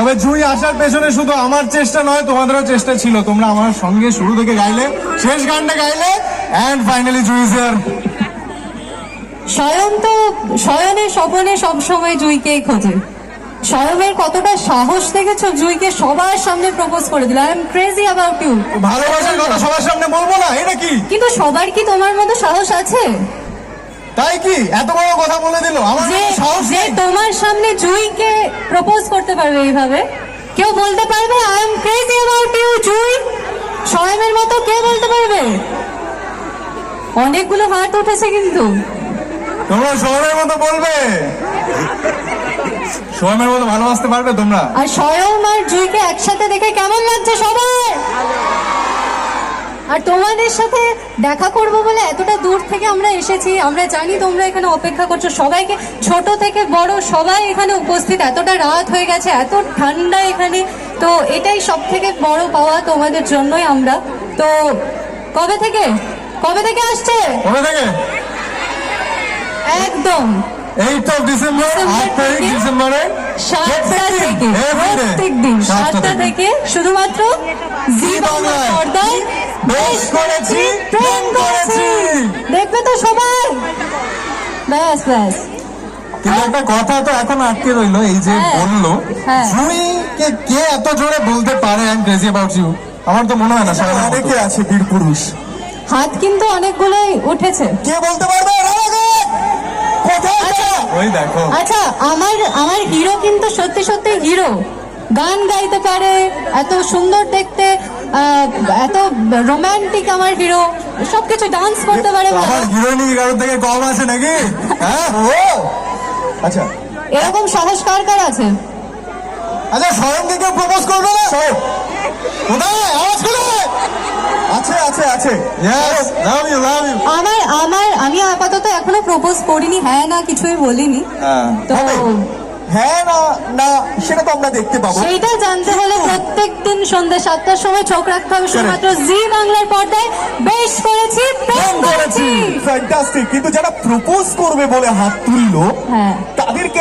তবে জুঁই আসার পেছনে শুধু আমার চেষ্টা নয়, তোমাদেরও চেষ্টা ছিল। তোমরা আমার সঙ্গে শুরু থেকে গাইলে, শেষ গানটা গাইলে, এন্ড ফাইনালি জুঁই স্যার। শয়নের স্বপনে সবসময় জুঁইকেই খোঁজে। স্বয়মের কতটা সাহস দেখেছো, জুঁইকে সবার সামনে প্রপোজ করে দিল, I am crazy about you. ভালোবাসার কথা সবার সামনে বলবো না, এটা কি? কিন্তু সবার কি তোমার মতো সাহস আছে? তাই কি এত বড় কথা বলে দিল? আমার সাহস যে নেই। তোমার সামনে জুঁইকে প্রপোজ করতে পারবে এইভাবে? কেউ বলতে পারবে I am crazy about you Jui? স্বয়মের মতো কে বলতে পারবে? অনেকগুলো হাত উঠেছে কিন্তু। তোমরা শহরের মতো বলবে, শোয়েমের মতো ভালোবাসতে পারবে তোমরা? আর স্বয়ং আর জুঁইকে একসাথে দেখে কেমন লাগছে সবার? আর তোমাদের সাথে দেখা করব বলে এতটা দূর থেকে আমরা এসেছি। আমরা জানি তোমরা এখানে অপেক্ষা করছো, সবাইকে ছোট থেকে বড় সবাই এখানে উপস্থিত। এতটা রাত হয়ে গেছে, এত ঠান্ডা এখানে, তো এটাই সব থেকে বড় পাওয়া তোমাদের জন্যই আমরা। তো কবে থেকে আসছে? কবে থেকে? একদম 8 ডিসেম্বর, 8 তারিখ ডিসেম্বরে 7টা থেকে, প্রত্যেক দিন 7টা থেকে শুধুমাত্র জি বাংলার পর্দায় বেশ করেছি, প্রেম করেছি। দেখবে তো সবাই। ব্যাস ব্যাস। কিন্তু একটা কথা তো এখন আটকে রইলো, এই যে হ্যাঁ, বললো হ্যাঁ। জুঁইকে কে এত জোরে বলতে পারে I am crazy about you? আমার তো মনে হয় না। অনেকে আছে বীর পুরুষ, হাত কিন্তু অনেকগুলোই উঠেছে। কে বলতে পারবে? ওই দেখো। আচ্ছা, আমার হিরো কিন্তু সত্যি সত্যি হিরো, গান গাইতে পারে, এত সুন্দর দেখতে, এত রোমান্টিক আমার হিরো, সবকিছু ডান্স করতে পারে। আমার হিরোইনি কারোর থেকে কম আছে নাকি? হ্যাঁ, ও আচ্ছা। এরকম সাহস কার কার আছে? আচ্ছা, স্বয়ংকে কেউ প্রপোজ করবে না? কোথায় আওয়াজ করে? আছে আছে আছে। Yes, love you love you. আমি আপাতত এখনো প্রপোজ করিনি, হ্যাঁ না কিছুই বলিনি। তো হ্যাঁ না না সেটা তো আমরা দেখতে পাবো। সেইটা জানতে হলে প্রত্যেক দিন সন্ধ্যা 7টার সময় চোখ রাখতে হবে শুধুমাত্র জি বাংলার পর্দায়। বেশ করেছি, প্রেম করেছি। ফ্যান্টাস্টিক। কিন্তু যারা প্রপোজ করবে বলে হাত তুললো, হ্যাঁ, তাদেরকে